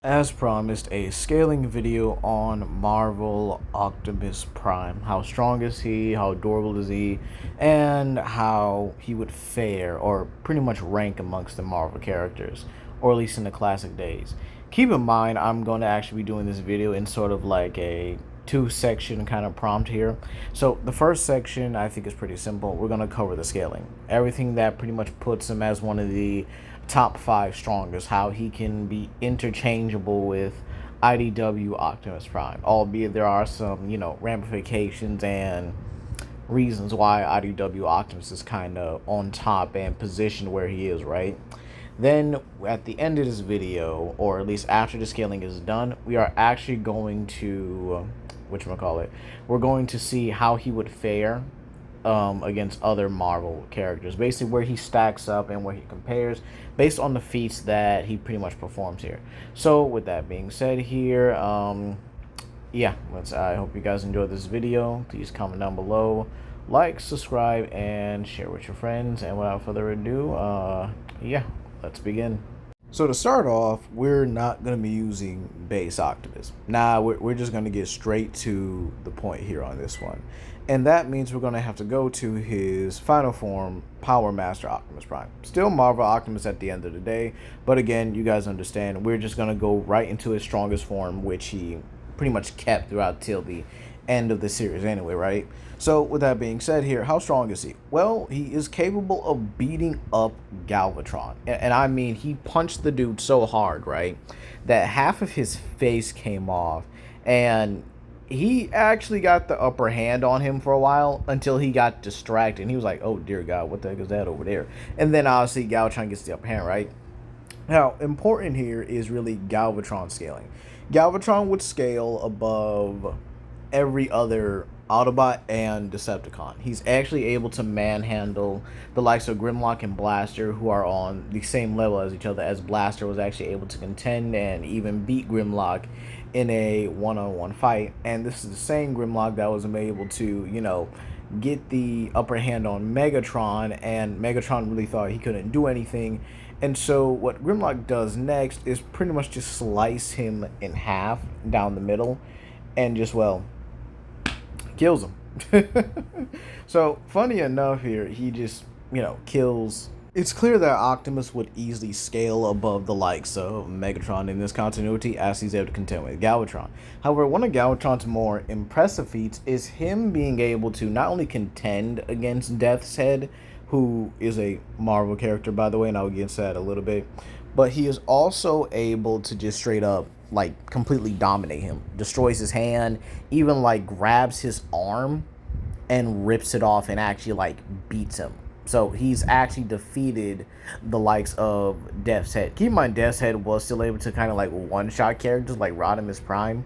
As promised, a scaling video on Marvel Optimus Prime. How strong is he, how durable is he, and how he would fare or pretty much rank amongst the Marvel characters, or at least in the classic days. Keep in mind, I'm going to actually be doing this video in sort of like a two-section kind of prompt here. So the first section I think is pretty simple. We're going to cover the scaling. Everything that pretty much puts him as one of the top 5 strongest, how he can be interchangeable with IDW Optimus Prime, albeit there are some, ramifications and reasons why IDW Optimus is kind of on top and positioned where he is, right? Then at the end of this video, or at least after the scaling is done, we are actually going to, we're going to see how he would fare against other Marvel characters. Basically where he stacks up and where he compares based on the feats that he pretty much performs here. So with that being said here, I hope you guys enjoyed this video. Please comment down below, like, subscribe, and share with your friends. And without further ado, let's begin. So to start off, we're not going to be using base Optimus. We're just going to get straight to the point here on this one. And that means we're going to have to go to his final form, Power Master Optimus Prime. Still Marvel Optimus at the end of the day, but again, you guys understand, we're just going to go right into his strongest form, which he pretty much kept throughout till the end of the series anyway, right? So with that being said here, how strong is he? Well, he is capable of beating up Galvatron. And I mean, he punched the dude so hard, right, that half of his face came off, and he actually got the upper hand on him for a while until he got distracted. And he was like, oh dear God, what the heck is that over there? And then obviously Galvatron gets the upper hand, right? Now, important here is really Galvatron scaling. Galvatron would scale above every other Autobot and Decepticon. He's actually able to manhandle the likes of Grimlock and Blaster, who are on the same level as each other, as Blaster was actually able to contend and even beat Grimlock in a one-on-one fight. And this is the same Grimlock that was able to, get the upper hand on Megatron, and Megatron really thought he couldn't do anything. And so what Grimlock does next is pretty much just slice him in half down the middle and just, kills him. So funny enough here, he just, kills. It's clear that Optimus would easily scale above the likes of Megatron in this continuity, as he's able to contend with Galvatron. However, one of Galvatron's more impressive feats is him being able to not only contend against Death's Head, who is a Marvel character, by the way, and I'll get into that a little bit, but he is also able to just straight up completely dominate him, destroys his hand, even grabs his arm and rips it off and actually beats him. So he's actually defeated the likes of Death's Head. Keep in mind, Death's Head was still able to kind of one-shot characters like Rodimus Prime.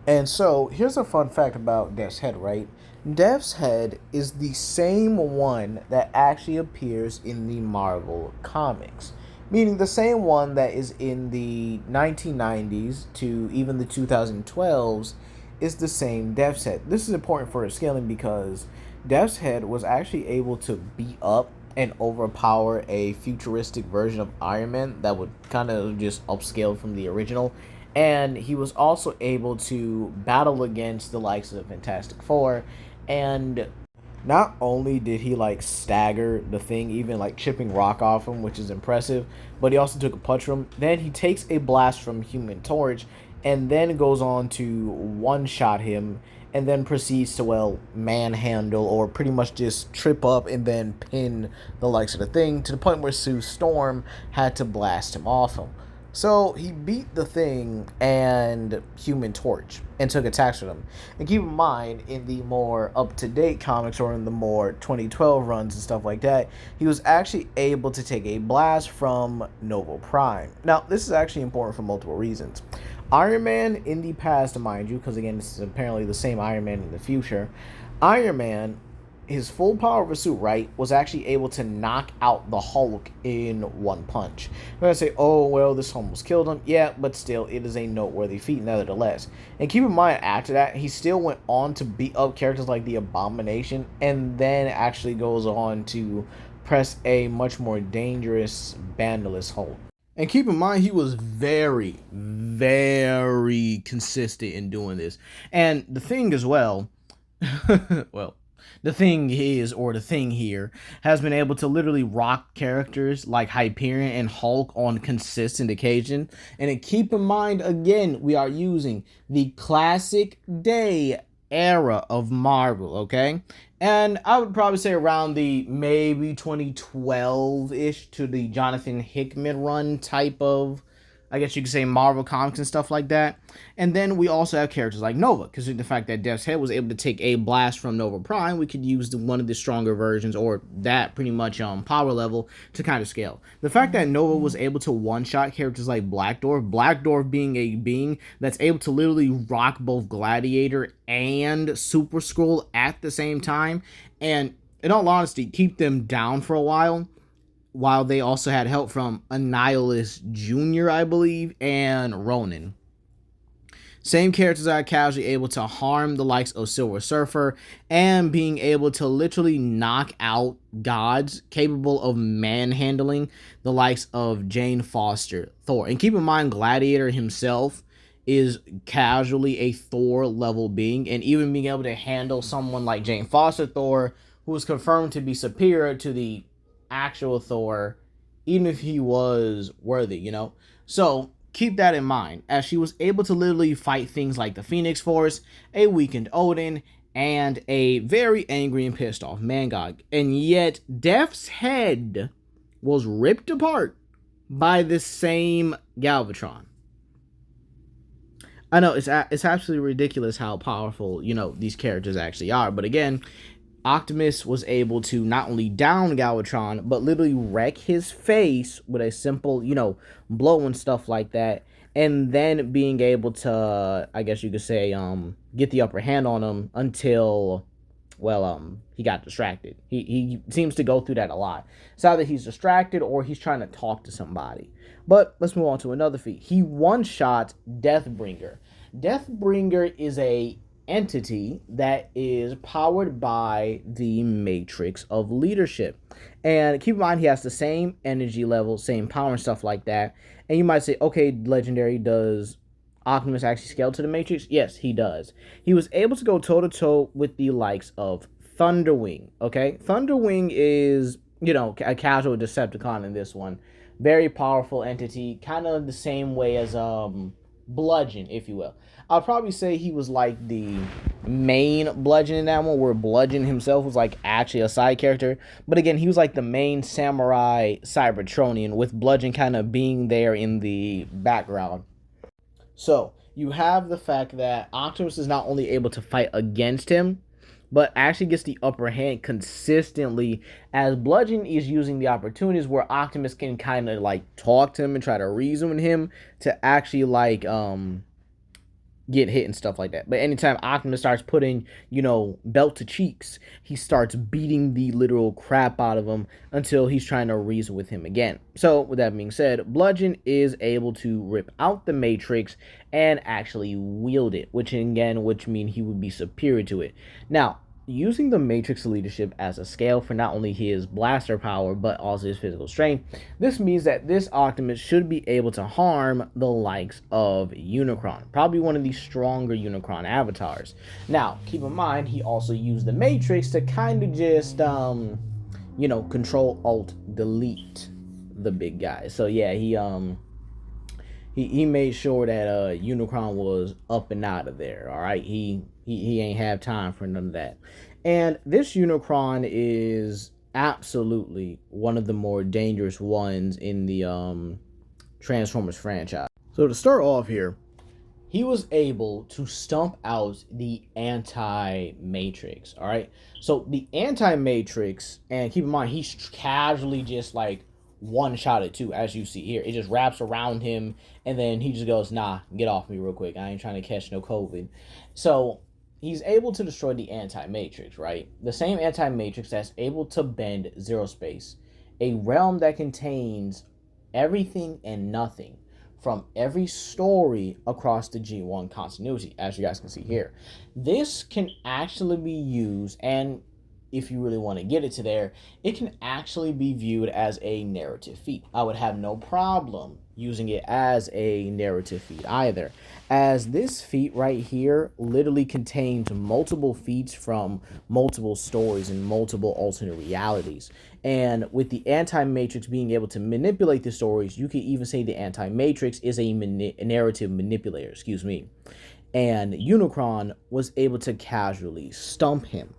And so here's a fun fact about Death's Head, right? Death's Head is the same one that actually appears in the Marvel comics. Meaning the same one that is in the 1990s to even the 2012s is the same Death's Head. This is important for scaling because Death's Head was actually able to beat up and overpower a futuristic version of Iron Man that would kind of just upscale from the original. And he was also able to battle against the likes of the Fantastic Four. And not only did he stagger the Thing, even chipping rock off him, which is impressive, but he also took a punch from him. Then he takes a blast from Human Torch and then goes on to one-shot him and then proceeds to, manhandle or pretty much just trip up and then pin the likes of the Thing to the point where Sue Storm had to blast him off him. So he beat the Thing and Human Torch and took attacks with them. And keep in mind, in the more up-to-date comics or in the more 2012 runs and stuff like that, he was actually able to take a blast from Nova Prime. Now, this is actually important for multiple reasons. Iron Man in the past, mind you, because again, this is apparently the same Iron Man in the future. Iron Man, his full power of a suit, right, was actually able to knock out the Hulk in one punch. I'm going to say, oh, well, this almost killed him. Yeah, but still, it is a noteworthy feat nevertheless. And keep in mind, after that, he still went on to beat up characters like the Abomination, and then actually goes on to press a much more dangerous Bandolus Hulk. And keep in mind, he was very, very consistent in doing this. And the thing as well, well, the thing is, or the thing here, has been able to literally rock characters like Hyperion and Hulk on consistent occasion. And then keep in mind, again, we are using the classic day era of Marvel, okay? And I would probably say around the maybe 2012-ish to the Jonathan Hickman run type of, I guess you could say, Marvel comics and stuff like that. And then we also have characters like Nova, because of the fact that Death's Head was able to take a blast from Nova Prime, we could use one of the stronger versions, or that pretty much power level, to kind of scale. The fact that Nova was able to one-shot characters like Black Dwarf being a being that's able to literally rock both Gladiator and Super Skrull at the same time, and in all honesty, keep them down for a while they also had help from Annihilus Jr., I believe, and Ronin. Same characters are casually able to harm the likes of Silver Surfer and being able to literally knock out gods capable of manhandling the likes of Jane Foster, Thor. And keep in mind, Gladiator himself is casually a Thor level being, and even being able to handle someone like Jane Foster Thor, who is confirmed to be superior to the actual Thor, even if he was worthy, you know? So keep that in mind, as she was able to literally fight things like the Phoenix Force, a weakened Odin, and a very angry and pissed off Mangog. And yet Death's Head was ripped apart by the same Galvatron. I know it's absolutely ridiculous how powerful, you know, these characters actually are. But again, Optimus was able to not only down Galvatron, but literally wreck his face with a simple, you know, blow and stuff like that. And then being able to, I guess you could say, get the upper hand on him until, well, he got distracted. He seems to go through that a lot. It's either he's distracted or he's trying to talk to somebody. But let's move on to another feat. He one-shot Deathbringer. Deathbringer is a entity that is powered by the Matrix of Leadership. And keep in mind, he has the same energy level, same power and stuff like that. And you might say, okay, Legendary, does Optimus actually scale to the Matrix? Yes, he does. He was able to go toe-to-toe with the likes of Thunderwing, okay? Thunderwing is, you know, a casual Decepticon in this one. Very powerful entity, kind of the same way as Bludgeon, if you will. I'll probably say he was like the main Bludgeon in that one, where Bludgeon himself was like actually a side character. But again, he was like the main samurai Cybertronian, with Bludgeon kind of being there in the background. So you have the fact that Optimus is not only able to fight against him, but actually gets the upper hand consistently, as Bludgeon is using the opportunities where Optimus can kind of like talk to him and try to reason with him to actually like get hit and stuff like that. But anytime Optimus starts putting, you know, belt to cheeks, he starts beating the literal crap out of him until he's trying to reason with him again. So with that being said, Bludgeon is able to rip out the Matrix and actually wield it, which means he would be superior to it. Now, using the Matrix leadership as a scale for not only his blaster power, but also his physical strength, this means that this Optimus should be able to harm the likes of Unicron. Probably one of the stronger Unicron avatars. Now, keep in mind, he also used the Matrix to kind of just, you know, control, alt, delete the big guy. So yeah, he made sure that Unicron was up and out of there. All right, he ain't have time for none of that. And this Unicron is absolutely one of the more dangerous ones in the Transformers franchise. So to start off here, he was able to stomp out the Anti-Matrix. All right, so the Anti-Matrix, and keep in mind, he's casually just like one shot it too, as you see here. It just wraps around him, and then he just goes, nah, get off me real quick, I ain't trying to catch no COVID. So he's able to destroy the Anti-Matrix, right? The same Anti-Matrix that's able to bend zero space, a realm that contains everything and nothing from every story across the G1 continuity, as you guys can see here. This can actually be used, and if you really want to get it to there, it can actually be viewed as a narrative feat. I would have no problem using it as a narrative feat either, as this feat right here literally contains multiple feats from multiple stories and multiple alternate realities. And with the Anti-Matrix being able to manipulate the stories, you could even say the Anti-Matrix is a narrative manipulator, excuse me. And Unicron was able to casually stump him.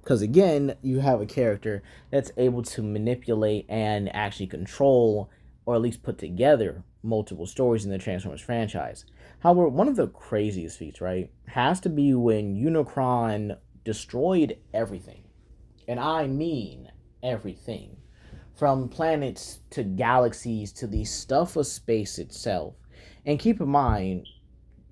Because again, you have a character that's able to manipulate and actually control, or at least put together, multiple stories in the Transformers franchise. However, one of the craziest feats, right, has to be when Unicron destroyed everything. And I mean everything. From planets to galaxies to the stuff of space itself. And keep in mind,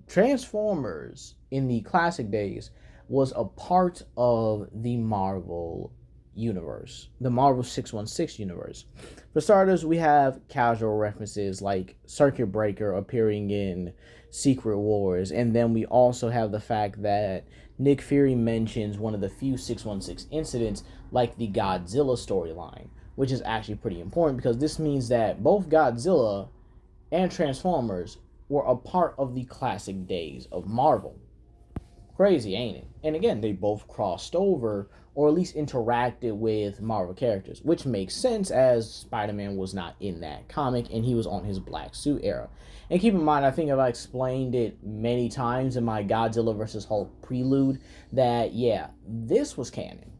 Transformers in the classic days was a part of the Marvel universe, the Marvel 616 universe. For starters, we have casual references like Circuit Breaker appearing in Secret Wars, and then we also have the fact that Nick Fury mentions one of the few 616 incidents like the Godzilla storyline, which is actually pretty important because this means that both Godzilla and Transformers were a part of the classic days of Marvel. Crazy, ain't it? And again, they both crossed over, or at least interacted with Marvel characters, which makes sense as Spider-Man was not in that comic and he was on his black suit era. And keep in mind, I think I've explained it many times in my Godzilla vs. Hulk prelude that, yeah, this was canon.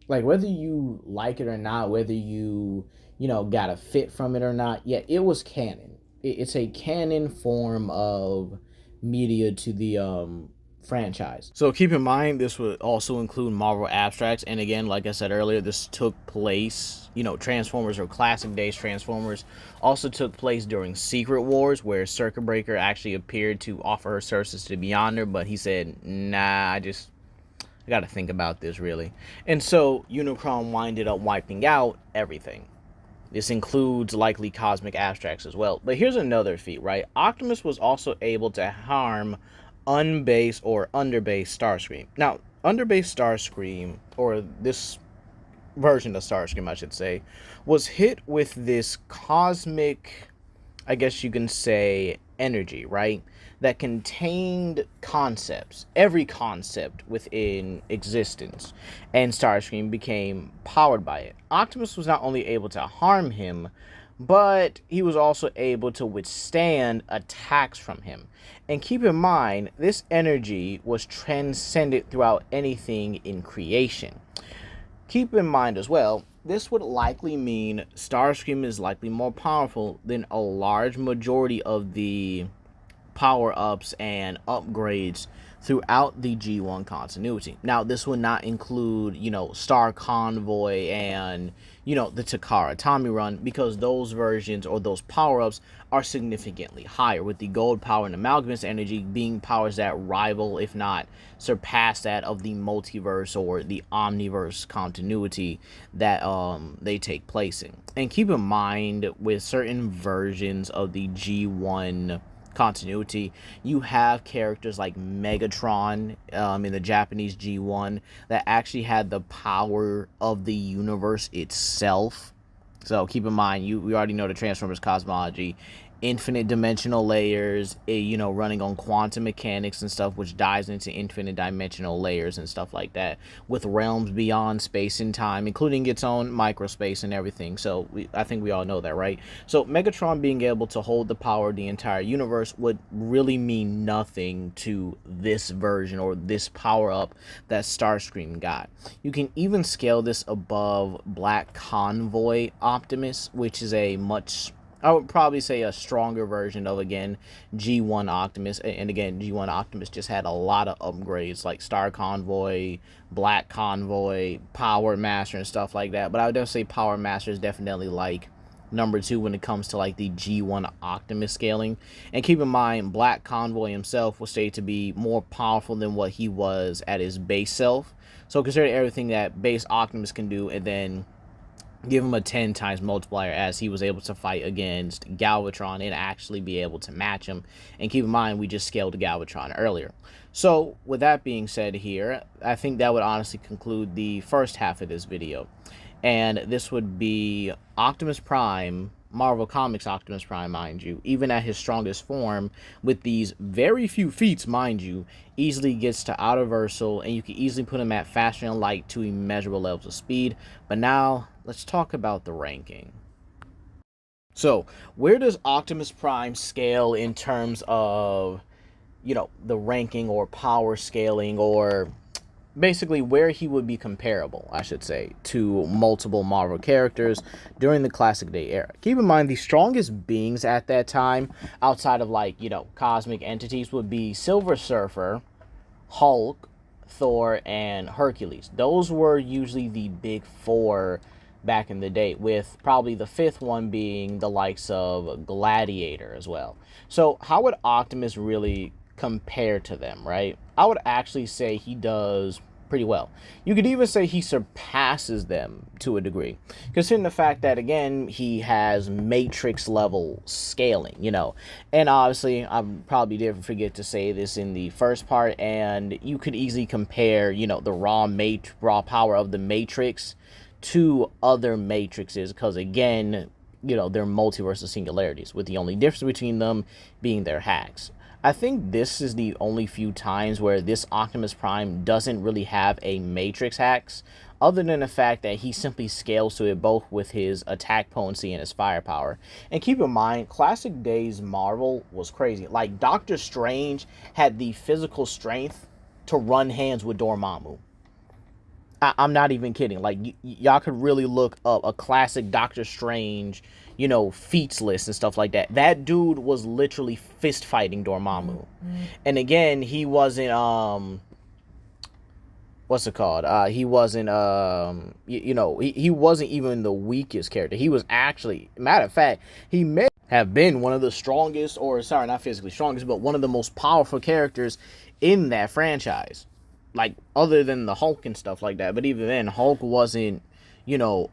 Like, whether you like it or not, whether you got a fit from it or not, yeah, it was canon. It's a canon form of media to the franchise. So keep in mind, this would also include Marvel Abstracts. And again, like I said earlier, this took place, Transformers or classic days Transformers also took place during Secret Wars, where Circuit Breaker actually appeared to offer her services to Beyonder, but he said, nah, I got to think about this really. And so Unicron winded up wiping out everything. This includes likely cosmic abstracts as well. But here's another feat, right? Optimus was also able to harm Underbase Starscream. Now, Underbase Starscream, or this version of Starscream, I should say, was hit with this cosmic, I guess you can say, energy, right? That contained concepts, every concept within existence, and Starscream became powered by it. Optimus was not only able to harm him, but he was also able to withstand attacks from him. And keep in mind, this energy was transcended throughout anything in creation. Keep in mind as well, this would likely mean Starscream is likely more powerful than a large majority of the power-ups and upgrades throughout the G1 continuity. Now, this would not include, Star Convoy and, the Takara Tommy Run, because those versions or those power-ups are significantly higher, with the Gold Power and Amalgamous Energy being powers that rival, if not surpass, that of the multiverse or the omniverse continuity that they take place in. And keep in mind, with certain versions of the G1 continuity, you have characters like Megatron in the Japanese G1 that actually had the power of the universe itself. So keep in mind, we already know the Transformers cosmology, infinite dimensional layers, running on quantum mechanics and stuff, which dives into infinite dimensional layers and stuff like that, with realms beyond space and time, including its own microspace and everything. So I think we all know that, right? So Megatron being able to hold the power of the entire universe would really mean nothing to this version or this power-up that Starscream got. You can even scale this above Black Convoy Optimus, which is I would probably say a stronger version of, again, G1 Optimus. And again, G1 Optimus just had a lot of upgrades like Star Convoy, Black Convoy, Power Master, and stuff like that. But I would definitely say Power Master is definitely like number 2 when it comes to like the G1 Optimus scaling. And keep in mind, Black Convoy himself was stated to be more powerful than what he was at his base self. So consider everything that base Optimus can do, and then give him a 10 times multiplier, as he was able to fight against Galvatron and actually be able to match him. And keep in mind, we just scaled Galvatron earlier. So with that being said here, I think that would honestly conclude the first half of this video. And this would be Optimus Prime, Marvel Comics Optimus Prime, mind you, even at his strongest form, with these very few feats, mind you, easily gets to Outerversal, and you can easily put him at faster than light to immeasurable levels of speed. But now, let's talk about the ranking. So, where does Optimus Prime scale in terms of, the ranking or power scaling, or basically where he would be comparable, I should say, to multiple Marvel characters during the Classic Day era? Keep in mind, the strongest beings at that time, outside of cosmic entities, would be Silver Surfer, Hulk, Thor, and Hercules. Those were usually the big four back in the day, with probably the fifth one being the likes of Gladiator as well. So how would Optimus really compare to them, right? I would actually say he does pretty well. You could even say he surpasses them to a degree, considering the fact that, again, he has Matrix level scaling, and obviously I probably did forget to say this in the first part, and you could easily compare, the raw power of the Matrix to other matrices, because again, they're multiversal singularities, with the only difference between them being their hacks. I think this is the only few times where this Optimus Prime doesn't really have a Matrix hacks, other than the fact that he simply scales to it both with his attack potency and his firepower. And keep in mind, Classic Days Marvel was crazy. Like, Doctor Strange had the physical strength to run hands with Dormammu. I'm not even kidding. Like, y'all could really look up a classic Doctor Strange, feats list and stuff like that. That dude was literally fist fighting Dormammu. And again, he wasn't, what's it called? He wasn't, he wasn't even the weakest character. He was actually, matter of fact, he may have been one of the strongest, or sorry, not physically strongest, but one of the most powerful characters in that franchise. Like, other than the Hulk and stuff like that. But even then, Hulk wasn't,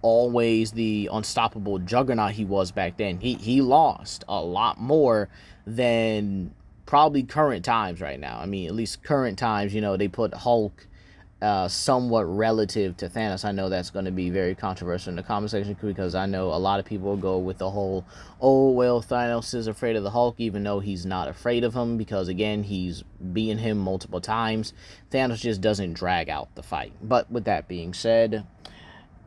always the unstoppable juggernaut he was back then. He lost a lot more than probably current times right now. I mean, at least current times, they put Hulk somewhat relative to Thanos. I know that's going to be very controversial in the comment section, because I know a lot of people will go with the whole, oh, well, Thanos is afraid of the Hulk, even though he's not afraid of him, because again, he's beaten him multiple times. Thanos just doesn't drag out the fight. But with that being said,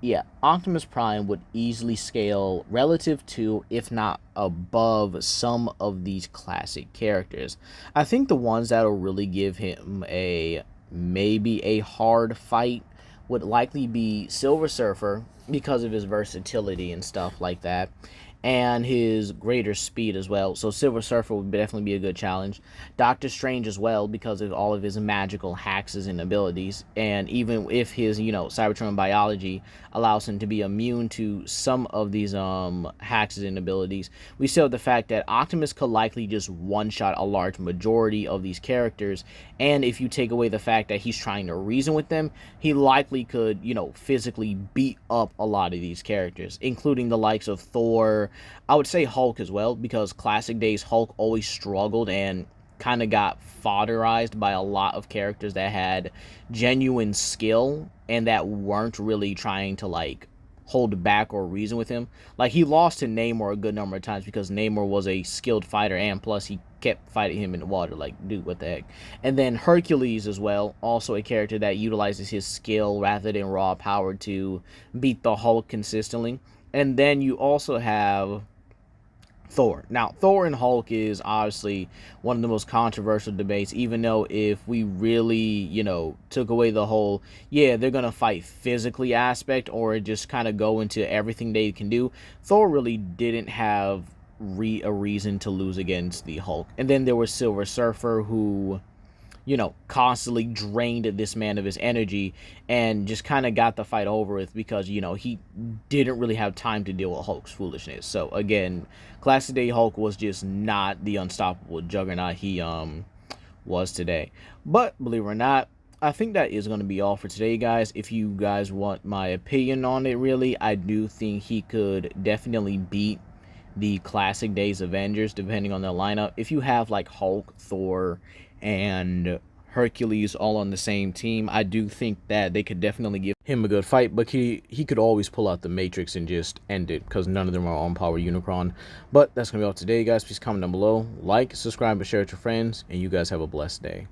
yeah, Optimus Prime would easily scale relative to, if not above, some of these classic characters. I think the ones that'll really give him maybe a hard fight would likely be Silver Surfer, because of his versatility and stuff like that, and his greater speed as well. So Silver Surfer would definitely be a good challenge. Doctor Strange as well, because of all of his magical hacks and abilities, and even if his Cybertron biology allows him to be immune to some of these hacks and abilities, we still have the fact that Optimus could likely just one-shot a large majority of these characters. And if you take away the fact that he's trying to reason with them, he likely could physically beat up a lot of these characters, including the likes of Thor. I would say Hulk as well, because Classic Days Hulk always struggled and kind of got fodderized by a lot of characters that had genuine skill and that weren't really trying to hold back or reason with him. Like, he lost to Namor a good number of times because Namor was a skilled fighter, and plus he kept fighting him in the water. Like, dude, what the heck? And then Hercules as well, also a character that utilizes his skill rather than raw power to beat the Hulk consistently. And then you also have Thor. Now, Thor and Hulk is obviously one of the most controversial debates, even though if we really, took away the whole, yeah, they're going to fight physically aspect, or just kind of go into everything they can do, Thor really didn't have a reason to lose against the Hulk. And then there was Silver Surfer, who constantly drained this man of his energy and just kind of got the fight over with, because, he didn't really have time to deal with Hulk's foolishness. So again, Classic Day Hulk was just not the unstoppable juggernaut he was today. But believe it or not, I think that is going to be all for today, guys. If you guys want my opinion on it, really, I do think he could definitely beat the classic days Avengers, depending on their lineup. If you have like Hulk, Thor, and Hercules all on the same team, I do think that they could definitely give him a good fight, but he could always pull out the Matrix and just end it, because none of them are on par with Unicron. But that's going to be all today, guys. Please comment down below, like, subscribe, and share with your friends, and you guys have a blessed day.